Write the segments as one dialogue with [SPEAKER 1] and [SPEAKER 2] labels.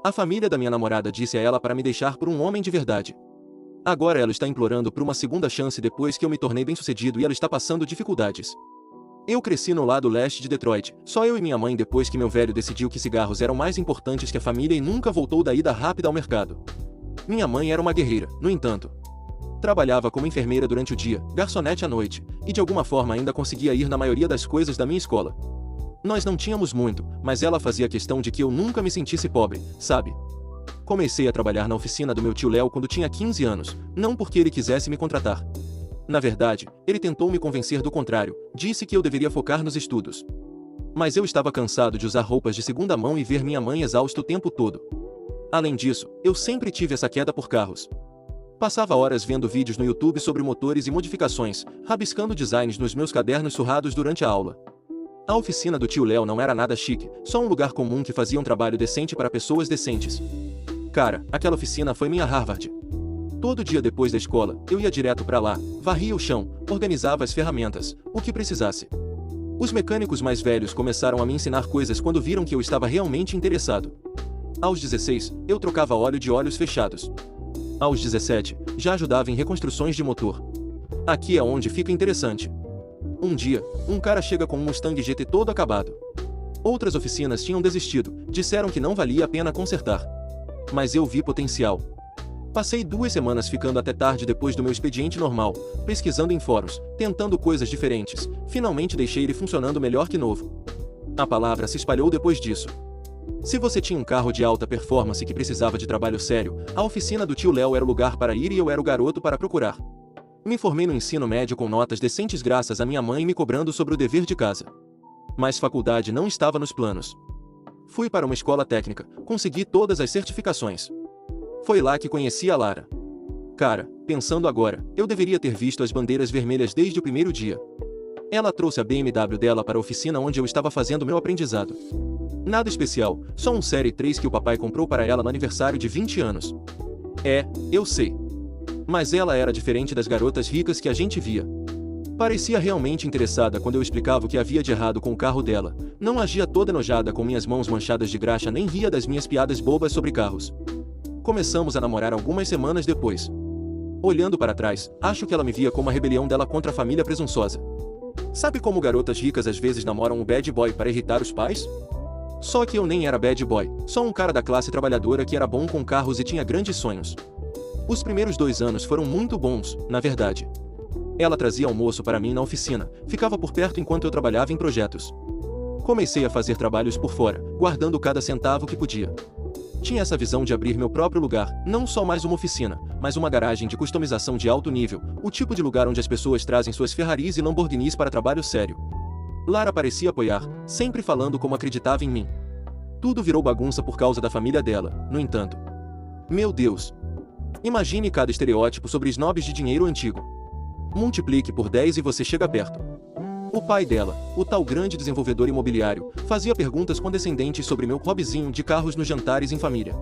[SPEAKER 1] A família da minha namorada disse a ela para me deixar por um homem de verdade. Agora ela está implorando por uma segunda chance depois que eu me tornei bem-sucedido e ela está passando dificuldades. Eu cresci no lado leste de Detroit, só eu e minha mãe depois que meu velho decidiu que cigarros eram mais importantes que a família e nunca voltou da ida rápida ao mercado. Minha mãe era uma guerreira, no entanto. Trabalhava como enfermeira durante o dia, garçonete à noite, e de alguma forma ainda conseguia ir na maioria das coisas da minha escola. Nós não tínhamos muito, mas ela fazia questão de que eu nunca me sentisse pobre, sabe? Comecei a trabalhar na oficina do meu tio Léo quando tinha 15 anos, não porque ele quisesse me contratar. Na verdade, ele tentou me convencer do contrário, disse que eu deveria focar nos estudos. Mas eu estava cansado de usar roupas de segunda mão e ver minha mãe exausta o tempo todo. Além disso, eu sempre tive essa queda por carros. Passava horas vendo vídeos no YouTube sobre motores e modificações, rabiscando designs nos meus cadernos surrados durante a aula. A oficina do tio Léo não era nada chique, só um lugar comum que fazia um trabalho decente para pessoas decentes. Cara, aquela oficina foi minha Harvard. Todo dia depois da escola, eu ia direto para lá, varria o chão, organizava as ferramentas, o que precisasse. Os mecânicos mais velhos começaram a me ensinar coisas quando viram que eu estava realmente interessado. Aos 16, eu trocava óleo de olhos fechados. Aos 17, já ajudava em reconstruções de motor. Aqui é onde fica interessante. Um dia, um cara chega com um Mustang GT todo acabado. Outras oficinas tinham desistido, disseram que não valia a pena consertar. Mas eu vi potencial. Passei 2 semanas ficando até tarde depois do meu expediente normal, pesquisando em fóruns, tentando coisas diferentes. Finalmente deixei ele funcionando melhor que novo. A palavra se espalhou depois disso. Se você tinha um carro de alta performance que precisava de trabalho sério, a oficina do tio Léo era o lugar para ir e eu era o garoto para procurar. Me formei no ensino médio com notas decentes graças a minha mãe me cobrando sobre o dever de casa. Mas faculdade não estava nos planos. Fui para uma escola técnica, consegui todas as certificações. Foi lá que conheci a Lara. Cara, pensando agora, eu deveria ter visto as bandeiras vermelhas desde o primeiro dia. Ela trouxe a BMW dela para a oficina onde eu estava fazendo meu aprendizado. Nada especial, só um Série 3 que o papai comprou para ela no aniversário de 20 anos. Eu sei. Mas ela era diferente das garotas ricas que a gente via. Parecia realmente interessada quando eu explicava o que havia de errado com o carro dela. Não agia toda enojada com minhas mãos manchadas de graxa nem ria das minhas piadas bobas sobre carros. Começamos a namorar algumas semanas depois. Olhando para trás, acho que ela me via como a rebelião dela contra a família presunçosa. Sabe como garotas ricas às vezes namoram um bad boy para irritar os pais? Só que eu nem era bad boy, só um cara da classe trabalhadora que era bom com carros e tinha grandes sonhos. Os primeiros 2 anos foram muito bons, na verdade. Ela trazia almoço para mim na oficina, ficava por perto enquanto eu trabalhava em projetos. Comecei a fazer trabalhos por fora, guardando cada centavo que podia. Tinha essa visão de abrir meu próprio lugar, não só mais uma oficina, mas uma garagem de customização de alto nível, o tipo de lugar onde as pessoas trazem suas Ferraris e Lamborghinis para trabalho sério. Lara parecia apoiar, sempre falando como acreditava em mim. Tudo virou bagunça por causa da família dela, no entanto. Meu Deus! Imagine cada estereótipo sobre snobs de dinheiro antigo. Multiplique por 10 e você chega perto. O pai dela, o tal grande desenvolvedor imobiliário, fazia perguntas condescendentes sobre meu hobbyzinho de carros nos jantares em família.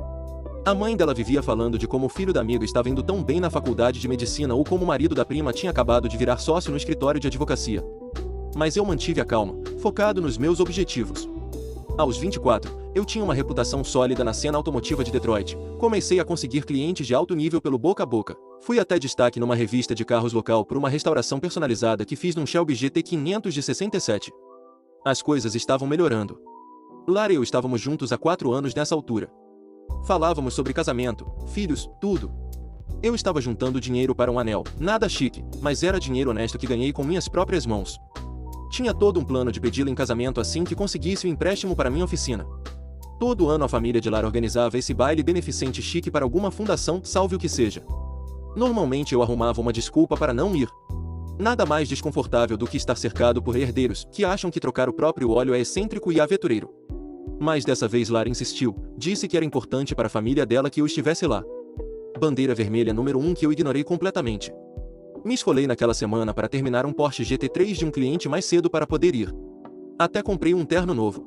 [SPEAKER 1] A mãe dela vivia falando de como o filho da amiga estava indo tão bem na faculdade de medicina ou como o marido da prima tinha acabado de virar sócio no escritório de advocacia. Mas eu mantive a calma, focado nos meus objetivos. Aos 24, eu tinha uma reputação sólida na cena automotiva de Detroit. Comecei a conseguir clientes de alto nível pelo boca a boca. Fui até destaque numa revista de carros local por uma restauração personalizada que fiz num Shelby GT 500 de 67. As coisas estavam melhorando. Lara e eu estávamos juntos há 4 anos nessa altura. Falávamos sobre casamento, filhos, tudo. Eu estava juntando dinheiro para um anel, nada chique, mas era dinheiro honesto que ganhei com minhas próprias mãos. Tinha todo um plano de pedi-la em casamento assim que conseguisse o empréstimo para minha oficina. Todo ano a família de Lara organizava esse baile beneficente chique para alguma fundação, salve o que seja. Normalmente eu arrumava uma desculpa para não ir. Nada mais desconfortável do que estar cercado por herdeiros que acham que trocar o próprio óleo é excêntrico e aventureiro. Mas dessa vez Lara insistiu, disse que era importante para a família dela que eu estivesse lá. Bandeira vermelha número 1 que eu ignorei completamente. Me esfolei naquela semana para terminar um Porsche GT3 de um cliente mais cedo para poder ir. Até comprei um terno novo.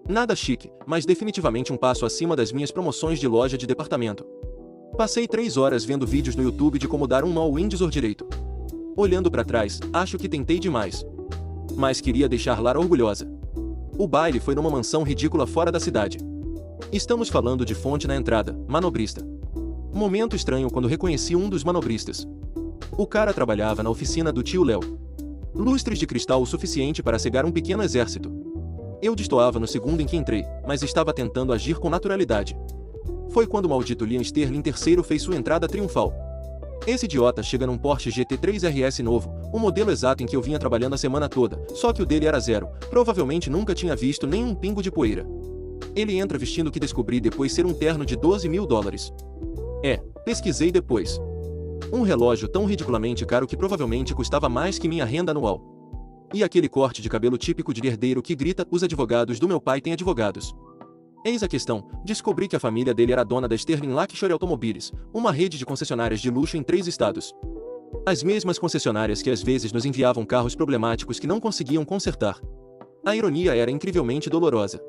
[SPEAKER 1] Nada chique, mas definitivamente um passo acima das minhas promoções de loja de departamento. Passei 3 horas vendo vídeos no YouTube de como dar um nó Windsor direito. Olhando para trás, acho que tentei demais. Mas queria deixar Lara orgulhosa. O baile foi numa mansão ridícula fora da cidade. Estamos falando de fonte na entrada, manobrista. Momento estranho quando reconheci um dos manobristas. O cara trabalhava na oficina do tio Léo. Lustres de cristal o suficiente para cegar um pequeno exército. Eu destoava no segundo em que entrei, mas estava tentando agir com naturalidade. Foi quando o maldito Liam Sterling III fez sua entrada triunfal. Esse idiota chega num Porsche GT3 RS novo, o modelo exato em que eu vinha trabalhando a semana toda, só que o dele era zero, provavelmente nunca tinha visto nem um pingo de poeira. Ele entra vestindo o que descobri depois ser um terno de $12.000. Pesquisei depois. Um relógio tão ridiculamente caro que provavelmente custava mais que minha renda anual. E aquele corte de cabelo típico de herdeiro que grita: os advogados do meu pai têm advogados. Eis a questão, descobri que a família dele era dona da Sterling Luxury Automobiles, uma rede de concessionárias de luxo em 3 estados. As mesmas concessionárias que às vezes nos enviavam carros problemáticos que não conseguiam consertar. A ironia era incrivelmente dolorosa.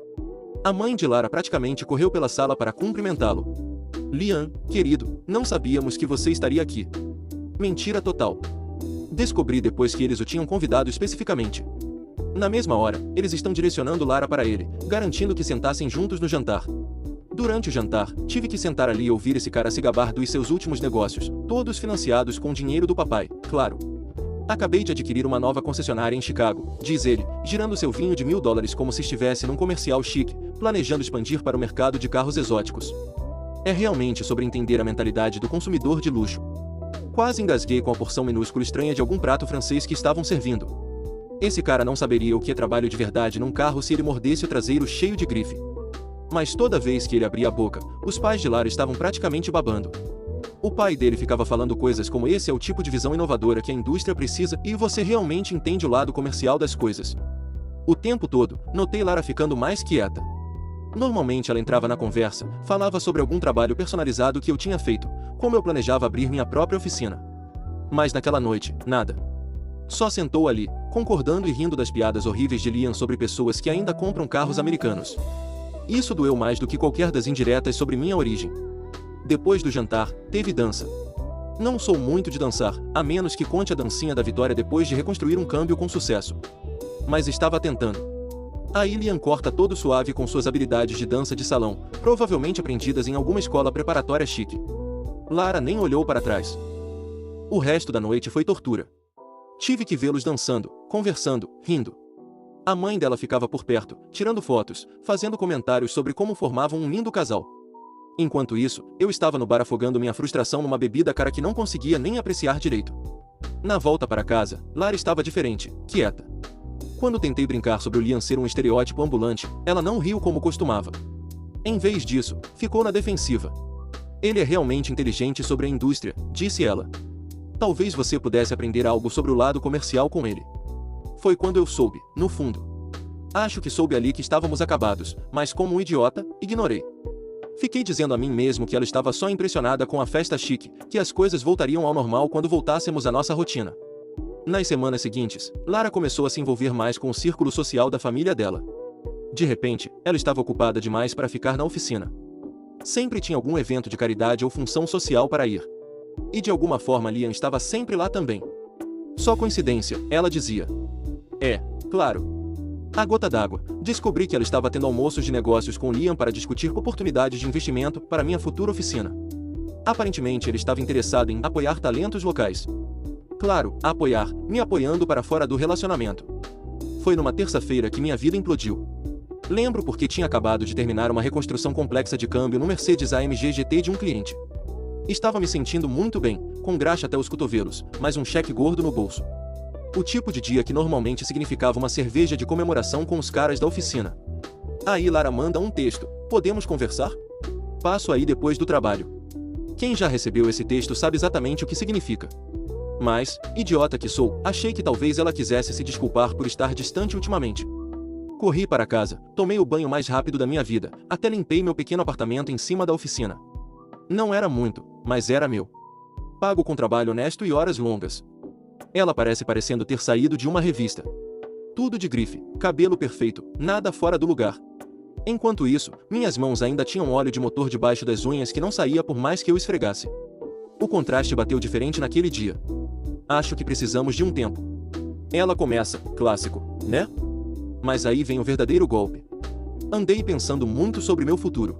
[SPEAKER 1] A mãe de Lara praticamente correu pela sala para cumprimentá-lo. Liam, querido, não sabíamos que você estaria aqui. Mentira total. Descobri depois que eles o tinham convidado especificamente. Na mesma hora, eles estão direcionando Lara para ele, garantindo que sentassem juntos no jantar. Durante o jantar, tive que sentar ali e ouvir esse cara se gabar dos seus últimos negócios, todos financiados com dinheiro do papai, claro. Acabei de adquirir uma nova concessionária em Chicago, diz ele, girando seu vinho de $1.000 como se estivesse num comercial chique, planejando expandir para o mercado de carros exóticos. É realmente sobre entender a mentalidade do consumidor de luxo. Quase engasguei com a porção minúscula estranha de algum prato francês que estavam servindo. Esse cara não saberia o que é trabalho de verdade num carro se ele mordesse o traseiro cheio de grife. Mas toda vez que ele abria a boca, os pais de Lara estavam praticamente babando. O pai dele ficava falando coisas como: esse é o tipo de visão inovadora que a indústria precisa e você realmente entende o lado comercial das coisas. O tempo todo, notei Lara ficando mais quieta. Normalmente ela entrava na conversa, falava sobre algum trabalho personalizado que eu tinha feito, como eu planejava abrir minha própria oficina. Mas naquela noite, nada. Só sentou ali, concordando e rindo das piadas horríveis de Liam sobre pessoas que ainda compram carros americanos. Isso doeu mais do que qualquer das indiretas sobre minha origem. Depois do jantar, teve dança. Não sou muito de dançar, a menos que conte a dancinha da vitória depois de reconstruir um câmbio com sucesso. Mas estava tentando. Aí Liam corta todo suave com suas habilidades de dança de salão, provavelmente aprendidas em alguma escola preparatória chique. Lara nem olhou para trás. O resto da noite foi tortura. Tive que vê-los dançando, conversando, rindo. A mãe dela ficava por perto, tirando fotos, fazendo comentários sobre como formavam um lindo casal. Enquanto isso, eu estava no bar afogando minha frustração numa bebida cara que não conseguia nem apreciar direito. Na volta para casa, Lara estava diferente, quieta. Quando tentei brincar sobre o Liam ser um estereótipo ambulante, ela não riu como costumava. Em vez disso, ficou na defensiva. Ele é realmente inteligente sobre a indústria, disse ela. Talvez você pudesse aprender algo sobre o lado comercial com ele. Foi quando eu soube, no fundo. Acho que soube ali que estávamos acabados, mas como um idiota, ignorei. Fiquei dizendo a mim mesmo que ela estava só impressionada com a festa chique, que as coisas voltariam ao normal quando voltássemos à nossa rotina. Nas semanas seguintes, Lara começou a se envolver mais com o círculo social da família dela. De repente, ela estava ocupada demais para ficar na oficina. Sempre tinha algum evento de caridade ou função social para ir. E de alguma forma Liam estava sempre lá também. Só coincidência, ela dizia. Claro. A gota d'água, descobri que ela estava tendo almoços de negócios com Liam para discutir oportunidades de investimento para minha futura oficina. Aparentemente ele estava interessado em apoiar talentos locais. Claro, apoiar, me apoiando para fora do relacionamento. Foi numa terça-feira que minha vida implodiu. Lembro porque tinha acabado de terminar uma reconstrução complexa de câmbio no Mercedes AMG GT de um cliente. Estava me sentindo muito bem, com graxa até os cotovelos, mas um cheque gordo no bolso. O tipo de dia que normalmente significava uma cerveja de comemoração com os caras da oficina. Aí Lara manda um texto: podemos conversar? Passo aí depois do trabalho. Quem já recebeu esse texto sabe exatamente o que significa. Mas, idiota que sou, achei que talvez ela quisesse se desculpar por estar distante ultimamente. Corri para casa, tomei o banho mais rápido da minha vida, até limpei meu pequeno apartamento em cima da oficina. Não era muito, mas era meu. Pago com trabalho honesto e horas longas. Ela parece parecendo ter saído de uma revista. Tudo de grife, cabelo perfeito, nada fora do lugar. Enquanto isso, minhas mãos ainda tinham óleo de motor debaixo das unhas que não saía por mais que eu esfregasse. O contraste bateu diferente naquele dia. Acho que precisamos de um tempo. Ela começa, clássico, né? Mas aí vem o verdadeiro golpe. Andei pensando muito sobre meu futuro.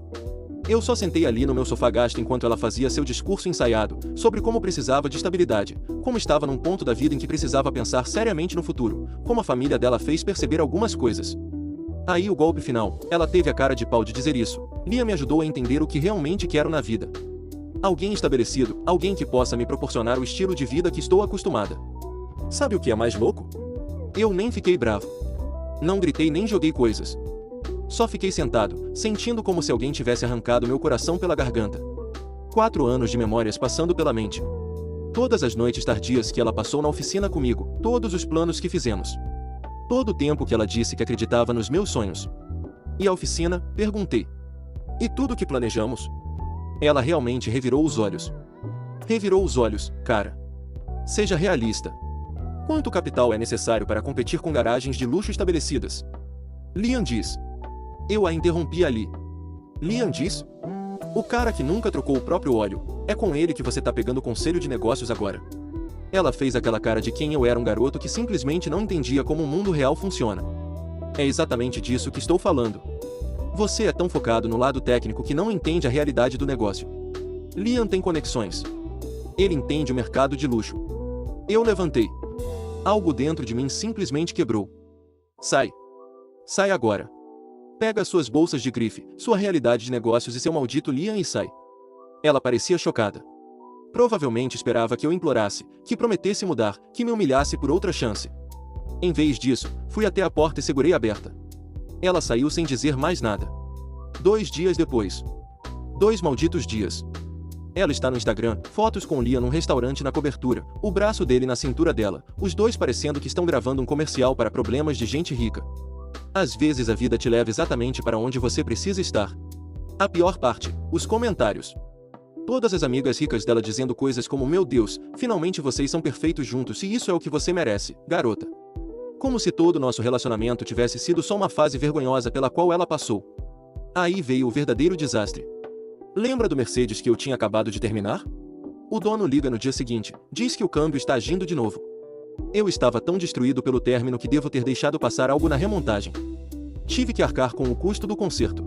[SPEAKER 1] Eu só sentei ali no meu sofá gasto enquanto ela fazia seu discurso ensaiado, sobre como precisava de estabilidade, como estava num ponto da vida em que precisava pensar seriamente no futuro, como a família dela fez perceber algumas coisas. Aí o golpe final, ela teve a cara de pau de dizer isso. Liam me ajudou a entender o que realmente quero na vida. Alguém estabelecido, alguém que possa me proporcionar o estilo de vida que estou acostumada. Sabe o que é mais louco? Eu nem fiquei bravo. Não gritei nem joguei coisas. Só fiquei sentado, sentindo como se alguém tivesse arrancado meu coração pela garganta. 4 anos de memórias passando pela mente. Todas as noites tardias que ela passou na oficina comigo, todos os planos que fizemos. Todo o tempo que ela disse que acreditava nos meus sonhos. E a oficina? Perguntei. E tudo que planejamos? Ela realmente revirou os olhos. Revirou os olhos, cara. Seja realista. Quanto capital é necessário para competir com garagens de luxo estabelecidas? Liam diz. Eu a interrompi ali. Liam diz? O cara que nunca trocou o próprio óleo, é com ele que você tá pegando conselho de negócios agora. Ela fez aquela cara de quem eu era um garoto que simplesmente não entendia como o mundo real funciona. É exatamente disso que estou falando. Você é tão focado no lado técnico que não entende a realidade do negócio. Liam tem conexões. Ele entende o mercado de luxo. Eu levantei. Algo dentro de mim simplesmente quebrou. Sai. Sai agora. Pega suas bolsas de grife, sua realidade de negócios e seu maldito Liam e sai. Ela parecia chocada. Provavelmente esperava que eu implorasse, que prometesse mudar, que me humilhasse por outra chance. Em vez disso, fui até a porta e segurei aberta. Ela saiu sem dizer mais nada. 2 dias depois. 2 malditos dias. Ela está no Instagram, fotos com Liam num restaurante na cobertura, o braço dele na cintura dela, os dois parecendo que estão gravando um comercial para problemas de gente rica. Às vezes a vida te leva exatamente para onde você precisa estar. A pior parte, os comentários. Todas as amigas ricas dela dizendo coisas como: meu Deus, finalmente vocês são perfeitos juntos e isso é o que você merece, garota. Como se todo nosso relacionamento tivesse sido só uma fase vergonhosa pela qual ela passou. Aí veio o verdadeiro desastre. Lembra do Mercedes que eu tinha acabado de terminar? O dono liga no dia seguinte, diz que o câmbio está agindo de novo. Eu estava tão destruído pelo término que devo ter deixado passar algo na remontagem. Tive que arcar com o custo do conserto.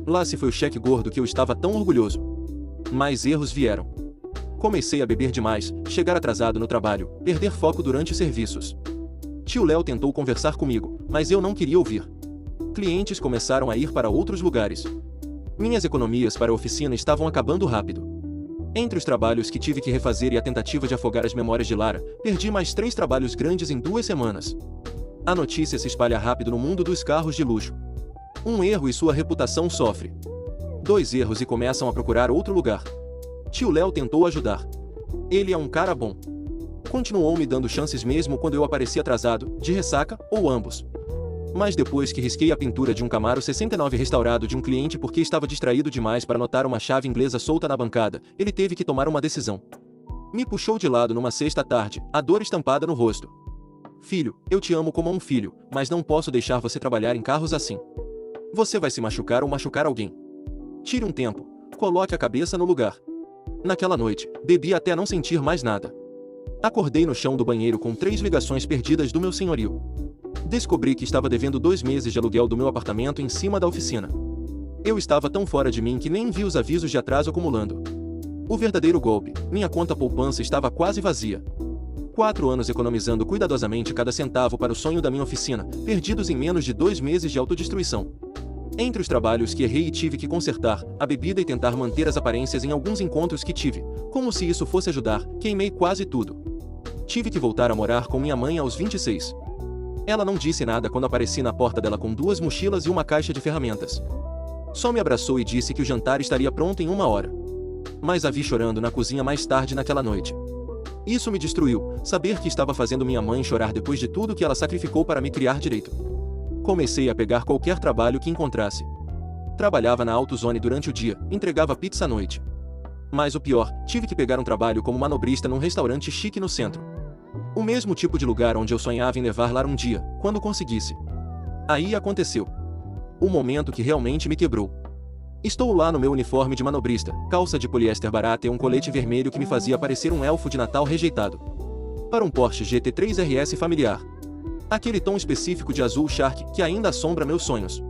[SPEAKER 1] Lá se foi o cheque gordo que eu estava tão orgulhoso. Mais erros vieram. Comecei a beber demais, chegar atrasado no trabalho, perder foco durante os serviços. Tio Léo tentou conversar comigo, mas eu não queria ouvir. Clientes começaram a ir para outros lugares. Minhas economias para a oficina estavam acabando rápido. Entre os trabalhos que tive que refazer e a tentativa de afogar as memórias de Lara, perdi mais 3 trabalhos grandes em 2 semanas. A notícia se espalha rápido no mundo dos carros de luxo. Um erro e sua reputação sofre. 2 erros e começam a procurar outro lugar. Tio Léo tentou ajudar. Ele é um cara bom. Continuou me dando chances mesmo quando eu apareci atrasado, de ressaca, ou ambos. Mas depois que risquei a pintura de um Camaro 69 restaurado de um cliente porque estava distraído demais para notar uma chave inglesa solta na bancada, ele teve que tomar uma decisão. Me puxou de lado numa sexta-tarde, a dor estampada no rosto. Filho, eu te amo como um filho, mas não posso deixar você trabalhar em carros assim. Você vai se machucar ou machucar alguém. Tire um tempo, coloque a cabeça no lugar. Naquela noite, bebi até não sentir mais nada. Acordei no chão do banheiro com 3 ligações perdidas do meu senhorio. Descobri que estava devendo 2 meses de aluguel do meu apartamento em cima da oficina. Eu estava tão fora de mim que nem vi os avisos de atraso acumulando. O verdadeiro golpe, minha conta poupança estava quase vazia. 4 anos economizando cuidadosamente cada centavo para o sonho da minha oficina, perdidos em menos de 2 meses de autodestruição. Entre os trabalhos que errei e tive que consertar, a bebida e tentar manter as aparências em alguns encontros que tive, como se isso fosse ajudar, queimei quase tudo. Tive que voltar a morar com minha mãe aos 26. Ela não disse nada quando apareci na porta dela com 2 mochilas e uma caixa de ferramentas. Só me abraçou e disse que o jantar estaria pronto em 1 hora. Mas a vi chorando na cozinha mais tarde naquela noite. Isso me destruiu, saber que estava fazendo minha mãe chorar depois de tudo que ela sacrificou para me criar direito. Comecei a pegar qualquer trabalho que encontrasse. Trabalhava na AutoZone durante o dia, entregava pizza à noite. Mas o pior, tive que pegar um trabalho como manobrista num restaurante chique no centro. O mesmo tipo de lugar onde eu sonhava em levar Lara um dia, quando conseguisse. Aí aconteceu. O momento que realmente me quebrou. Estou lá no meu uniforme de manobrista, calça de poliéster barata e um colete vermelho que me fazia parecer um elfo de Natal rejeitado. Para um Porsche GT3 RS familiar. Aquele tom específico de azul Shark que ainda assombra meus sonhos.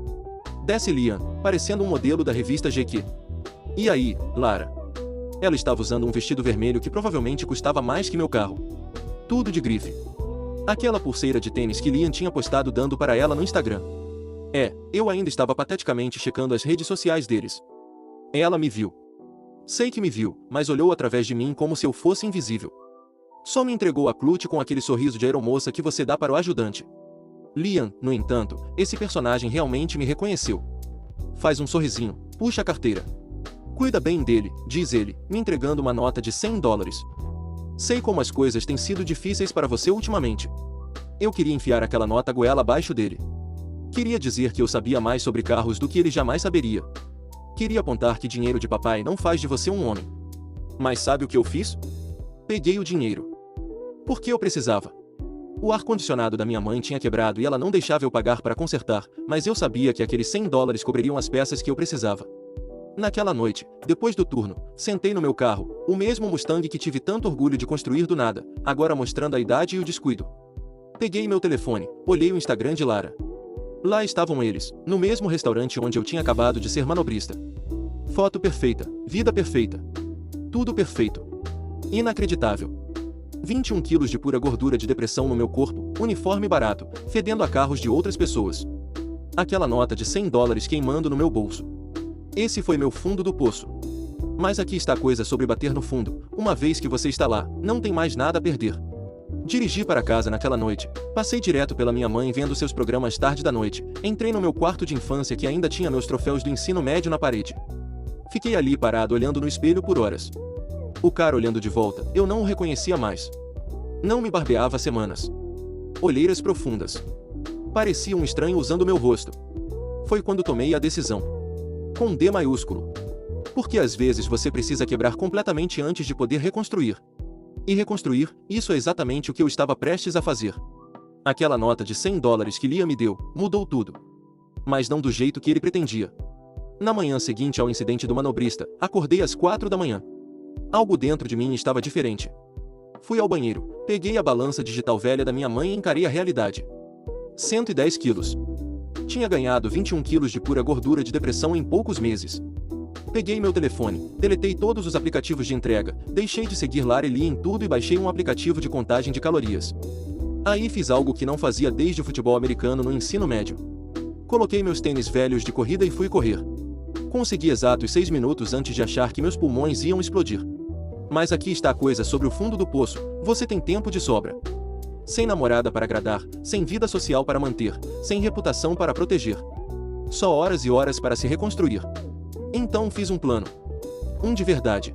[SPEAKER 1] Tesse Lian, parecendo um modelo da revista GQ. E aí, Lara? Ela estava usando um vestido vermelho que provavelmente custava mais que meu carro. Tudo de grife. Aquela pulseira de tênis que Lian tinha postado dando para ela no Instagram. Eu ainda estava pateticamente checando as redes sociais deles. Ela me viu. Sei que me viu, mas olhou através de mim como se eu fosse invisível. Só me entregou a Clute com aquele sorriso de aeromoça que você dá para o ajudante. Lian, no entanto, esse personagem realmente me reconheceu. Faz um sorrisinho, puxa a carteira. Cuida bem dele, diz ele, me entregando uma nota de $100. Sei como as coisas têm sido difíceis para você ultimamente. Eu queria enfiar aquela nota goela abaixo dele. Queria dizer que eu sabia mais sobre carros do que ele jamais saberia. Queria apontar que dinheiro de papai não faz de você um homem. Mas sabe o que eu fiz? Peguei o dinheiro. Porque eu precisava. O ar-condicionado da minha mãe tinha quebrado e ela não deixava eu pagar para consertar, mas eu sabia que aqueles $100 cobririam as peças que eu precisava. Naquela noite, depois do turno, sentei no meu carro, o mesmo Mustang que tive tanto orgulho de construir do nada, agora mostrando a idade e o descuido. Peguei meu telefone, olhei o Instagram de Lara. Lá estavam eles, no mesmo restaurante onde eu tinha acabado de ser manobrista. Foto perfeita, vida perfeita. Tudo perfeito. Inacreditável. 21 quilos de pura gordura de depressão no meu corpo, uniforme barato, fedendo a carros de outras pessoas. Aquela nota de $100 queimando no meu bolso. Esse foi meu fundo do poço. Mas aqui está a coisa sobre bater no fundo, uma vez que você está lá, não tem mais nada a perder. Dirigi para casa naquela noite, passei direto pela minha mãe vendo seus programas tarde da noite, entrei no meu quarto de infância que ainda tinha meus troféus do ensino médio na parede. Fiquei ali parado olhando no espelho por horas. O cara olhando de volta, eu não o reconhecia mais. Não me barbeava há semanas. Olheiras profundas. Parecia um estranho usando meu rosto. Foi quando tomei a decisão. Com D maiúsculo. Porque às vezes você precisa quebrar completamente antes de poder reconstruir. E reconstruir, isso é exatamente o que eu estava prestes a fazer. Aquela nota de $100 que Liam me deu, mudou tudo. Mas não do jeito que ele pretendia. Na manhã seguinte ao incidente do manobrista, acordei às 4 da manhã. Algo dentro de mim estava diferente. Fui ao banheiro, peguei a balança digital velha da minha mãe e encarei a realidade. 110 quilos. Tinha ganhado 21 quilos de pura gordura de depressão em poucos meses. Peguei meu telefone, deletei todos os aplicativos de entrega, deixei de seguir Lara e Lee em tudo e baixei um aplicativo de contagem de calorias. Aí fiz algo que não fazia desde o futebol americano no ensino médio. Coloquei meus tênis velhos de corrida e fui correr. Consegui exatos 6 minutos antes de achar que meus pulmões iam explodir. Mas aqui está a coisa sobre o fundo do poço, você tem tempo de sobra. Sem namorada para agradar, sem vida social para manter, sem reputação para proteger. Só horas e horas para se reconstruir. Então fiz um plano. Um de verdade.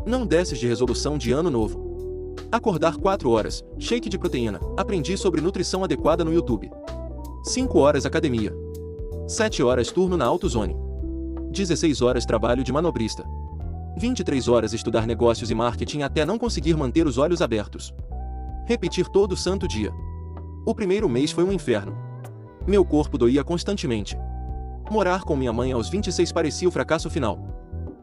[SPEAKER 1] Não desses de resolução de ano novo. Acordar 4 horas, shake de proteína, aprendi sobre nutrição adequada no YouTube. 5 horas academia. 7 horas turno na AutoZone. 16 horas trabalho de manobrista. 23 horas estudar negócios e marketing até não conseguir manter os olhos abertos. Repetir todo santo dia. O primeiro mês foi um inferno. Meu corpo doía constantemente. Morar com minha mãe aos 26 parecia o fracasso final.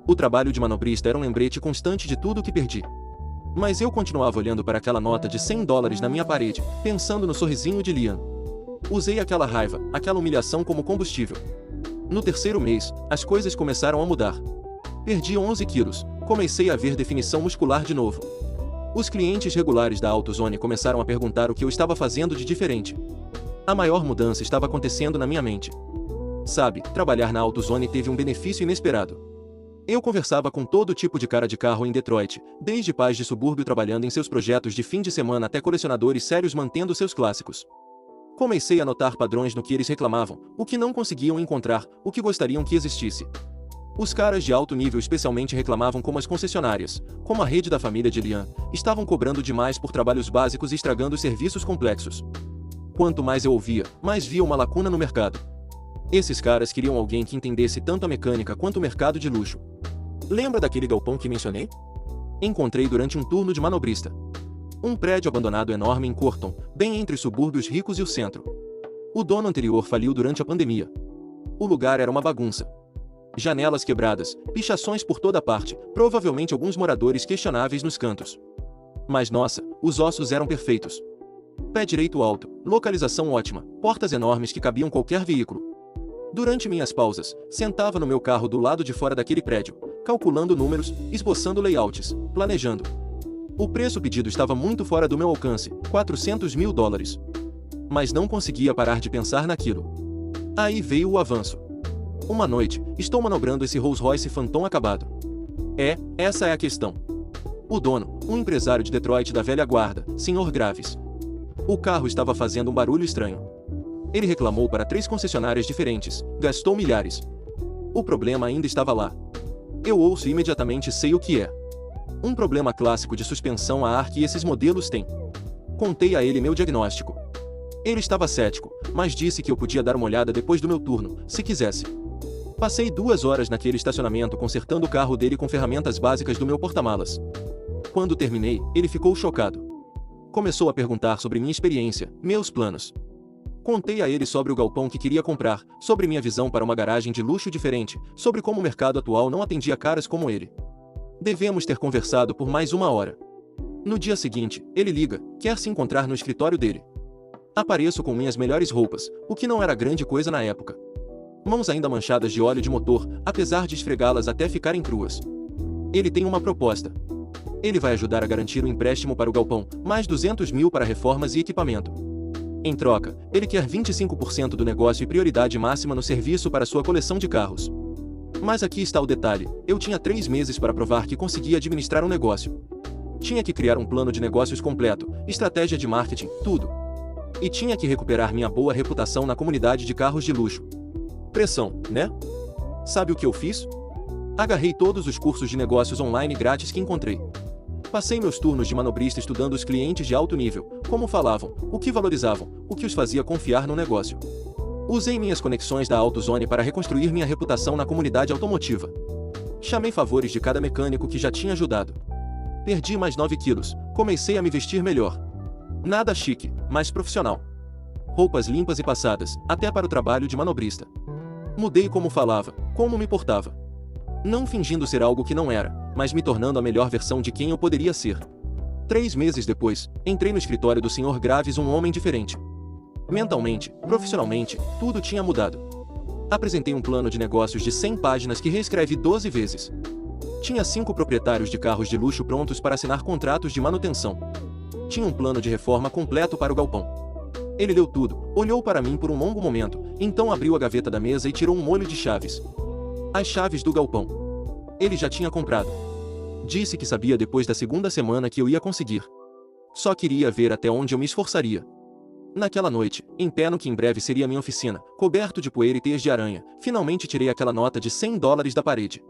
[SPEAKER 1] O trabalho de manobrista era um lembrete constante de tudo o que perdi. Mas eu continuava olhando para aquela nota de $100 na minha parede, pensando no sorrisinho de Liam. Usei aquela raiva, aquela humilhação como combustível. No terceiro mês, as coisas começaram a mudar. Perdi 11 quilos, comecei a ver definição muscular de novo. Os clientes regulares da AutoZone começaram a perguntar o que eu estava fazendo de diferente. A maior mudança estava acontecendo na minha mente. Sabe, trabalhar na AutoZone teve um benefício inesperado. Eu conversava com todo tipo de cara de carro em Detroit, desde pais de subúrbio trabalhando em seus projetos de fim de semana até colecionadores sérios mantendo seus clássicos. Comecei a notar padrões no que eles reclamavam, o que não conseguiam encontrar, o que gostariam que existisse. Os caras de alto nível especialmente reclamavam como as concessionárias, como a rede da família de Liam, estavam cobrando demais por trabalhos básicos e estragando os serviços complexos. Quanto mais eu ouvia, mais via uma lacuna no mercado. Esses caras queriam alguém que entendesse tanto a mecânica quanto o mercado de luxo. Lembra daquele galpão que mencionei? Encontrei durante um turno de manobrista. Um prédio abandonado enorme em Corton, bem entre os subúrbios ricos e o centro. O dono anterior faliu durante a pandemia. O lugar era uma bagunça. Janelas quebradas, pichações por toda parte, provavelmente alguns moradores questionáveis nos cantos. Mas nossa, os ossos eram perfeitos. Pé direito alto, localização ótima, portas enormes que cabiam qualquer veículo. Durante minhas pausas, sentava no meu carro do lado de fora daquele prédio, calculando números, esboçando layouts, planejando. O preço pedido estava muito fora do meu alcance, $400 mil. Mas não conseguia parar de pensar naquilo. Aí veio o avanço. Uma noite, estou manobrando esse Rolls-Royce Phantom acabado. Essa é a questão. O dono, um empresário de Detroit da velha guarda, Sr. Graves. O carro estava fazendo um barulho estranho. Ele reclamou para 3 concessionárias diferentes, gastou milhares. O problema ainda estava lá. Eu ouço e imediatamente sei o que é. Um problema clássico de suspensão a ar que esses modelos têm. Contei a ele meu diagnóstico. Ele estava cético, mas disse que eu podia dar uma olhada depois do meu turno, se quisesse. Passei 2 horas naquele estacionamento consertando o carro dele com ferramentas básicas do meu porta-malas. Quando terminei, ele ficou chocado. Começou a perguntar sobre minha experiência, meus planos. Contei a ele sobre o galpão que queria comprar, sobre minha visão para uma garagem de luxo diferente, sobre como o mercado atual não atendia caras como ele. Devemos ter conversado por mais 1 hora. No dia seguinte, ele liga, quer se encontrar no escritório dele. Apareço com minhas melhores roupas, o que não era grande coisa na época. Mãos ainda manchadas de óleo de motor, apesar de esfregá-las até ficarem cruas. Ele tem uma proposta. Ele vai ajudar a garantir o empréstimo para o galpão, mais 200 mil para reformas e equipamento. Em troca, ele quer 25% do negócio e prioridade máxima no serviço para sua coleção de carros. Mas aqui está o detalhe, eu tinha 3 meses para provar que conseguia administrar um negócio. Tinha que criar um plano de negócios completo, estratégia de marketing, tudo. E tinha que recuperar minha boa reputação na comunidade de carros de luxo. Pressão, né? Sabe o que eu fiz? Agarrei todos os cursos de negócios online grátis que encontrei. Passei meus turnos de manobrista estudando os clientes de alto nível, como falavam, o que valorizavam, o que os fazia confiar no negócio. Usei minhas conexões da AutoZone para reconstruir minha reputação na comunidade automotiva. Chamei favores de cada mecânico que já tinha ajudado. Perdi mais 9 quilos, comecei a me vestir melhor. Nada chique, mas profissional. Roupas limpas e passadas, até para o trabalho de manobrista. Mudei como falava, como me portava. Não fingindo ser algo que não era, mas me tornando a melhor versão de quem eu poderia ser. 3 meses depois, entrei no escritório do Sr. Graves um homem diferente. Mentalmente, profissionalmente, tudo tinha mudado. Apresentei um plano de negócios de 100 páginas que reescrevi 12 vezes. Tinha 5 proprietários de carros de luxo prontos para assinar contratos de manutenção. Tinha um plano de reforma completo para o galpão. Ele leu tudo, olhou para mim por um longo momento, então abriu a gaveta da mesa e tirou um molho de chaves. As chaves do galpão. Ele já tinha comprado. Disse que sabia depois da 2ª semana que eu ia conseguir. Só queria ver até onde eu me esforçaria. Naquela noite, em pé no que em breve seria minha oficina, coberto de poeira e teias de aranha, finalmente tirei aquela nota de $100 da parede.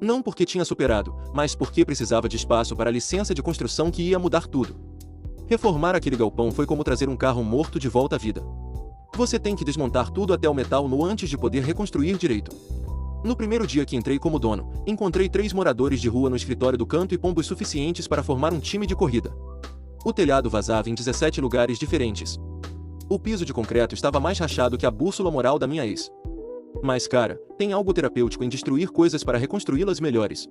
[SPEAKER 1] Não porque tinha superado, mas porque precisava de espaço para a licença de construção que ia mudar tudo. Reformar aquele galpão foi como trazer um carro morto de volta à vida. Você tem que desmontar tudo até o metal nu antes de poder reconstruir direito. No primeiro dia que entrei como dono, encontrei 3 moradores de rua no escritório do canto e pombos suficientes para formar um time de corrida. O telhado vazava em 17 lugares diferentes. O piso de concreto estava mais rachado que a bússola moral da minha ex. Mas cara, tem algo terapêutico em destruir coisas para reconstruí-las melhores.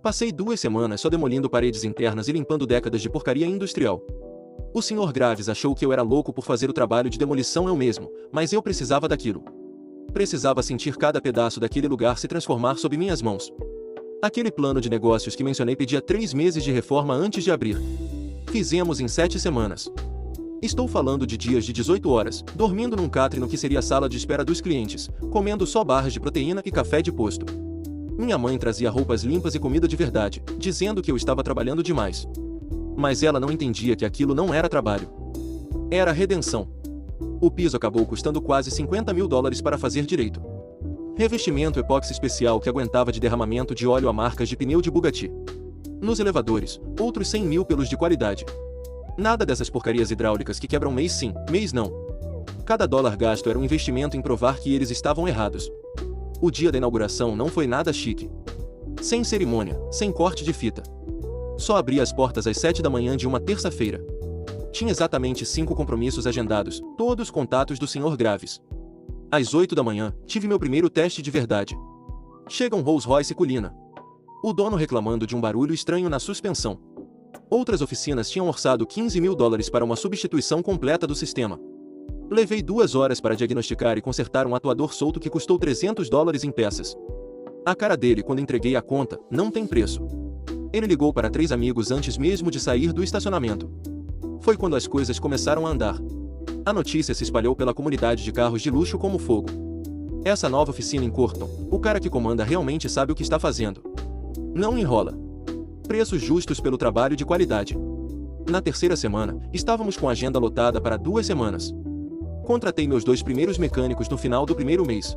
[SPEAKER 1] Passei 2 semanas só demolindo paredes internas e limpando décadas de porcaria industrial. O Sr. Graves achou que eu era louco por fazer o trabalho de demolição eu mesmo, mas eu precisava daquilo. Precisava sentir cada pedaço daquele lugar se transformar sob minhas mãos. Aquele plano de negócios que mencionei pedia 3 meses de reforma antes de abrir. Fizemos em 7 semanas. Estou falando de dias de 18 horas, dormindo num catre no que seria a sala de espera dos clientes, comendo só barras de proteína e café de posto. Minha mãe trazia roupas limpas e comida de verdade, dizendo que eu estava trabalhando demais. Mas ela não entendia que aquilo não era trabalho. Era redenção. O piso acabou custando quase $50 mil para fazer direito. Revestimento epóxi especial que aguentava de derramamento de óleo a marcas de pneu de Bugatti. Nos elevadores, outros 100 mil pelos de qualidade. Nada dessas porcarias hidráulicas que quebram mês sim, mês não. Cada dólar gasto era um investimento em provar que eles estavam errados. O dia da inauguração não foi nada chique. Sem cerimônia, sem corte de fita. Só abri as portas às 7 da manhã de uma terça-feira. Tinha exatamente 5 compromissos agendados, todos contatos do Sr. Graves. Às 8 da manhã, tive meu primeiro teste de verdade. Chega um Rolls-Royce Cullinan. O dono reclamando de um barulho estranho na suspensão. Outras oficinas tinham orçado $15 mil para uma substituição completa do sistema. Levei 2 horas para diagnosticar e consertar um atuador solto que custou $300 em peças. A cara dele quando entreguei a conta não tem preço. Ele ligou para 3 amigos antes mesmo de sair do estacionamento. Foi quando as coisas começaram a andar. A notícia se espalhou pela comunidade de carros de luxo como fogo. Essa nova oficina em Corton, o cara que comanda realmente sabe o que está fazendo. Não enrola. Preços justos pelo trabalho de qualidade. Na terceira semana, estávamos com a agenda lotada para 2 semanas. Contratei meus 2 primeiros mecânicos no final do primeiro mês.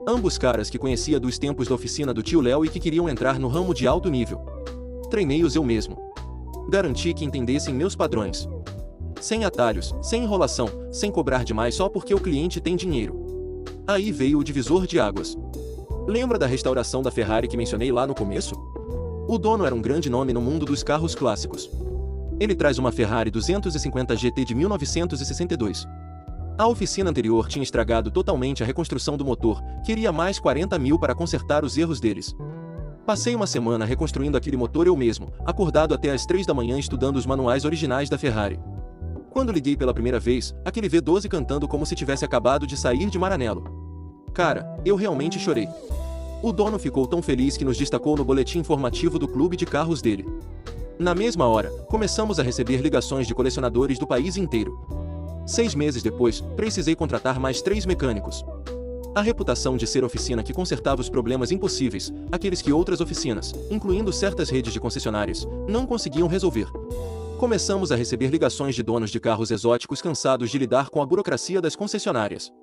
[SPEAKER 1] Ambos caras que conhecia dos tempos da oficina do tio Léo e que queriam entrar no ramo de alto nível. Treinei-os eu mesmo. Garanti que entendessem meus padrões. Sem atalhos, sem enrolação, sem cobrar demais só porque o cliente tem dinheiro. Aí veio o divisor de águas. Lembra da restauração da Ferrari que mencionei lá no começo? O dono era um grande nome no mundo dos carros clássicos. Ele traz uma Ferrari 250 GT de 1962. A oficina anterior tinha estragado totalmente a reconstrução do motor, queria mais 40 mil para consertar os erros deles. Passei uma semana reconstruindo aquele motor eu mesmo, acordado até às 3 da manhã estudando os manuais originais da Ferrari. Quando liguei pela primeira vez, aquele V12 cantando como se tivesse acabado de sair de Maranello. Cara, eu realmente chorei. O dono ficou tão feliz que nos destacou no boletim informativo do clube de carros dele. Na mesma hora, começamos a receber ligações de colecionadores do país inteiro. 6 meses depois, precisei contratar mais 3 mecânicos. A reputação de ser oficina que consertava os problemas impossíveis, aqueles que outras oficinas, incluindo certas redes de concessionárias, não conseguiam resolver. Começamos a receber ligações de donos de carros exóticos cansados de lidar com a burocracia das concessionárias.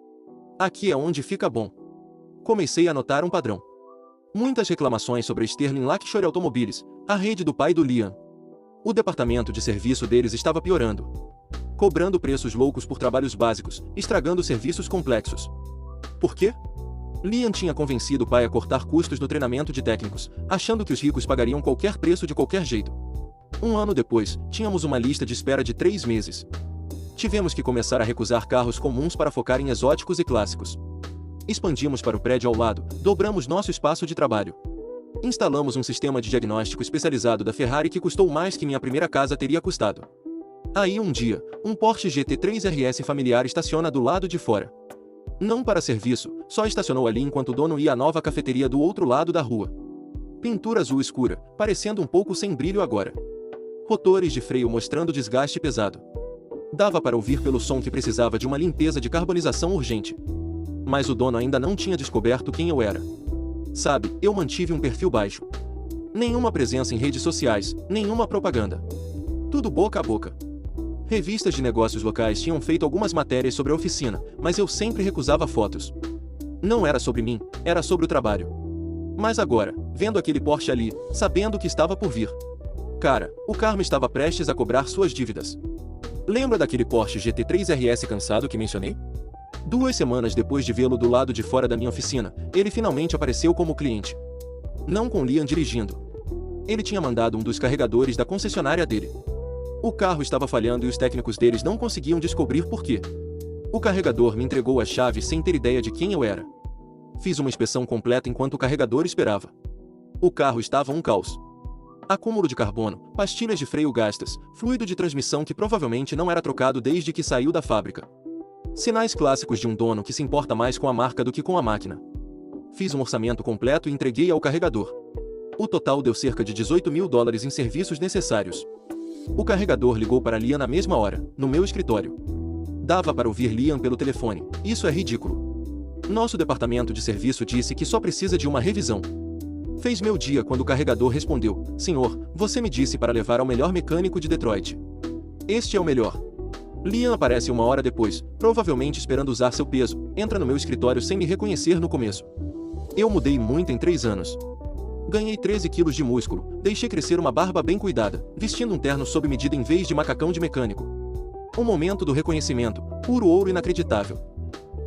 [SPEAKER 1] Aqui é onde fica bom. Comecei a notar um padrão. Muitas reclamações sobre a Sterling Luxury Automobiles, a rede do pai do Liam. O departamento de serviço deles estava piorando. Cobrando preços loucos por trabalhos básicos, estragando serviços complexos. Por quê? Liam tinha convencido o pai a cortar custos no treinamento de técnicos, achando que os ricos pagariam qualquer preço de qualquer jeito. 1 ano depois, tínhamos uma lista de espera de 3 meses. Tivemos que começar a recusar carros comuns para focar em exóticos e clássicos. Expandimos para o prédio ao lado, dobramos nosso espaço de trabalho. Instalamos um sistema de diagnóstico especializado da Ferrari que custou mais que minha primeira casa teria custado. Aí um dia, um Porsche GT3 RS familiar estaciona do lado de fora. Não para serviço, só estacionou ali enquanto o dono ia à nova cafeteria do outro lado da rua. Pintura azul escura, parecendo um pouco sem brilho agora. Rotores de freio mostrando desgaste pesado. Dava para ouvir pelo som que precisava de uma limpeza de carbonização urgente. Mas o dono ainda não tinha descoberto quem eu era. Sabe, eu mantive um perfil baixo. Nenhuma presença em redes sociais, nenhuma propaganda. Tudo boca a boca. Revistas de negócios locais tinham feito algumas matérias sobre a oficina, mas eu sempre recusava fotos. Não era sobre mim, era sobre o trabalho. Mas agora, vendo aquele Porsche ali, sabendo o que estava por vir. Cara, o Karma estava prestes a cobrar suas dívidas. Lembra daquele Porsche GT3 RS cansado que mencionei? 2 semanas depois de vê-lo do lado de fora da minha oficina, ele finalmente apareceu como cliente. Não com Liam dirigindo. Ele tinha mandado um dos carregadores da concessionária dele. O carro estava falhando e os técnicos deles não conseguiam descobrir por quê. O carregador me entregou a chave sem ter ideia de quem eu era. Fiz uma inspeção completa enquanto o carregador esperava. O carro estava um caos. Acúmulo de carbono, pastilhas de freio gastas, fluido de transmissão que provavelmente não era trocado desde que saiu da fábrica. Sinais clássicos de um dono que se importa mais com a marca do que com a máquina. Fiz um orçamento completo e entreguei ao carregador. O total deu cerca de $18 mil em serviços necessários. O carregador ligou para Liam na mesma hora, no meu escritório. Dava para ouvir Liam pelo telefone. Isso é ridículo. Nosso departamento de serviço disse que só precisa de uma revisão. Fez meu dia quando o carregador respondeu: Senhor, você me disse para levar ao melhor mecânico de Detroit. Este é o melhor. Liam aparece 1 hora depois, provavelmente esperando usar seu peso, entra no meu escritório sem me reconhecer no começo. Eu mudei muito em 3 anos. Ganhei 13 quilos de músculo, deixei crescer uma barba bem cuidada, vestindo um terno sob medida em vez de macacão de mecânico. O momento do reconhecimento, puro ouro inacreditável.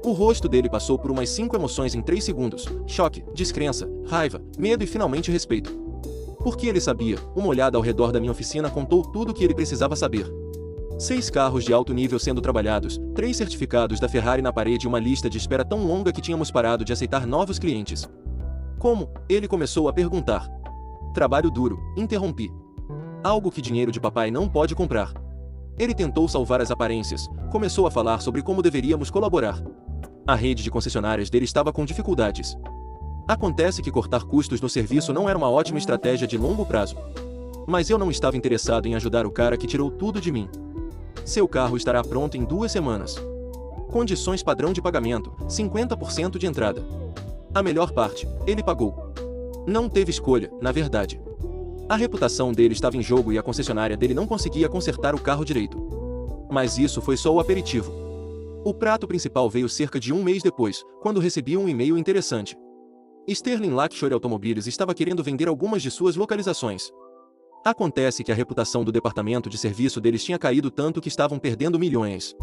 [SPEAKER 1] O rosto dele passou por umas 5 emoções em 3 segundos: choque, descrença, raiva, medo e finalmente respeito. Porque ele sabia, uma olhada ao redor da minha oficina contou tudo o que ele precisava saber. 6 carros de alto nível sendo trabalhados, 3 certificados da Ferrari na parede e uma lista de espera tão longa que tínhamos parado de aceitar novos clientes. Como? Ele começou a perguntar. Trabalho duro, interrompi. Algo que dinheiro de papai não pode comprar. Ele tentou salvar as aparências, começou a falar sobre como deveríamos colaborar. A rede de concessionárias dele estava com dificuldades. Acontece que cortar custos no serviço não era uma ótima estratégia de longo prazo. Mas eu não estava interessado em ajudar o cara que tirou tudo de mim. Seu carro estará pronto em 2 semanas. Condições padrão de pagamento, 50% de entrada. A melhor parte, ele pagou. Não teve escolha, na verdade. A reputação dele estava em jogo e a concessionária dele não conseguia consertar o carro direito. Mas isso foi só o aperitivo. O prato principal veio cerca de 1 mês depois, quando recebi um e-mail interessante. Sterling Luxury Automobiles estava querendo vender algumas de suas localizações. Acontece que a reputação do departamento de serviço deles tinha caído tanto que estavam perdendo milhões.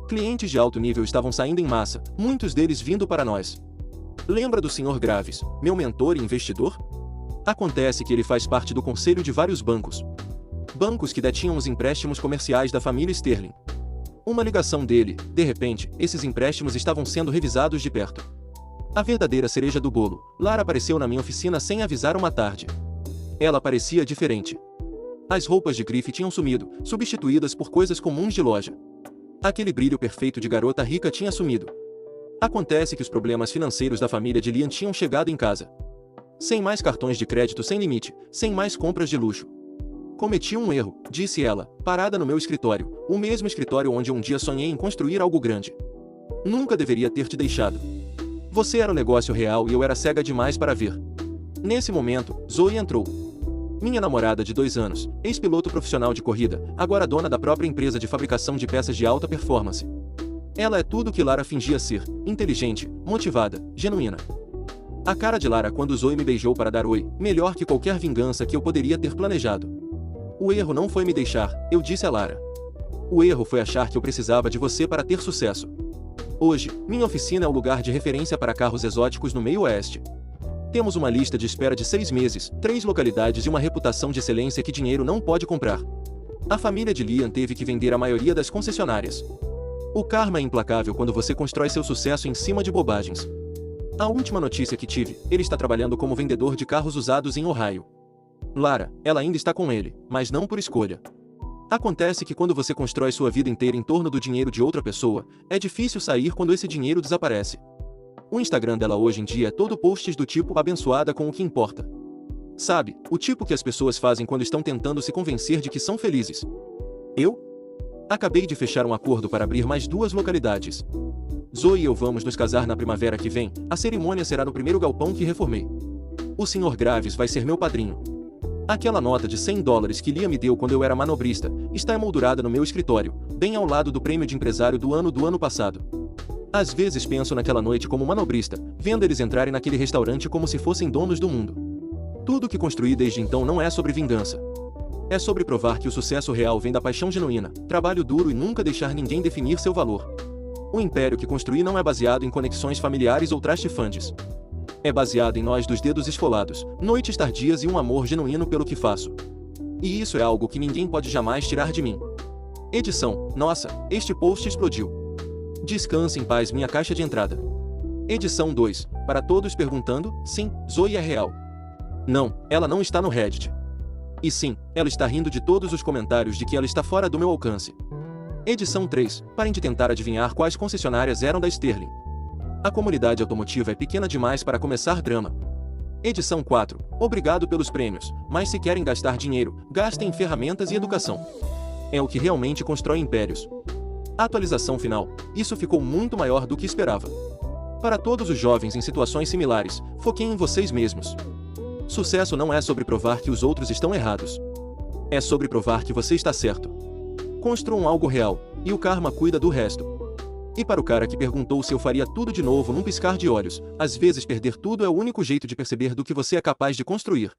[SPEAKER 1] Clientes de alto nível estavam saindo em massa, muitos deles vindo para nós. Lembra do Sr. Graves, meu mentor e investidor? Acontece que ele faz parte do conselho de vários bancos. Bancos que detinham os empréstimos comerciais da família Sterling. Uma ligação dele, de repente, esses empréstimos estavam sendo revisados de perto. A verdadeira cereja do bolo, Lara apareceu na minha oficina sem avisar uma tarde. Ela parecia diferente. As roupas de grife tinham sumido, substituídas por coisas comuns de loja. Aquele brilho perfeito de garota rica tinha sumido. Acontece que os problemas financeiros da família de Liam tinham chegado em casa. Sem mais cartões de crédito sem limite, sem mais compras de luxo. Cometi um erro, disse ela, parada no meu escritório, o mesmo escritório onde um dia sonhei em construir algo grande. Nunca deveria ter te deixado. Você era o negócio real e eu era cega demais para ver. Nesse momento, Zoe entrou. Minha namorada de 2 anos, ex-piloto profissional de corrida, agora dona da própria empresa de fabricação de peças de alta performance. Ela é tudo o que Lara fingia ser, inteligente, motivada, genuína. A cara de Lara quando Zoe me beijou para dar oi, melhor que qualquer vingança que eu poderia ter planejado. O erro não foi me deixar, eu disse a Lara. O erro foi achar que eu precisava de você para ter sucesso. Hoje, minha oficina é o lugar de referência para carros exóticos no meio oeste. Temos uma lista de espera de 6 meses, 3 localidades e uma reputação de excelência que dinheiro não pode comprar. A família de Liam teve que vender a maioria das concessionárias. O karma é implacável quando você constrói seu sucesso em cima de bobagens. A última notícia que tive, ele está trabalhando como vendedor de carros usados em Ohio. Lara, ela ainda está com ele, mas não por escolha. Acontece que quando você constrói sua vida inteira em torno do dinheiro de outra pessoa, é difícil sair quando esse dinheiro desaparece. O Instagram dela hoje em dia é todo posts do tipo abençoada com o que importa. Sabe, o tipo que as pessoas fazem quando estão tentando se convencer de que são felizes. Eu? Acabei de fechar um acordo para abrir mais 2 localidades. Zoe e eu vamos nos casar na primavera que vem, a cerimônia será no primeiro galpão que reformei. O Sr. Graves vai ser meu padrinho. Aquela nota de $100 que Liam me deu quando eu era manobrista, está emoldurada no meu escritório, bem ao lado do prêmio de empresário do ano passado. Às vezes penso naquela noite como manobrista, vendo eles entrarem naquele restaurante como se fossem donos do mundo. Tudo que construí desde então não é sobre vingança. É sobre provar que o sucesso real vem da paixão genuína, trabalho duro e nunca deixar ninguém definir seu valor. O império que construí não é baseado em conexões familiares ou trust funds. É baseado em nós dos dedos esfolados, noites tardias e um amor genuíno pelo que faço. E isso é algo que ninguém pode jamais tirar de mim. Edição, nossa, este post explodiu. Descanse em paz minha caixa de entrada. Edição 2, para todos perguntando, sim, Zoe é real. Não, ela não está no Reddit. E sim, ela está rindo de todos os comentários de que ela está fora do meu alcance. Edição 3, parem de tentar adivinhar quais concessionárias eram da Sterling. A comunidade automotiva é pequena demais para começar drama. Edição 4, obrigado pelos prêmios, mas se querem gastar dinheiro, gastem em ferramentas e educação. É o que realmente constrói impérios. Atualização final, isso ficou muito maior do que esperava. Para todos os jovens em situações similares, foquem em vocês mesmos. Sucesso não é sobre provar que os outros estão errados. É sobre provar que você está certo. Construam algo real, e o karma cuida do resto. E para o cara que perguntou se eu faria tudo de novo num piscar de olhos, às vezes perder tudo é o único jeito de perceber do que você é capaz de construir.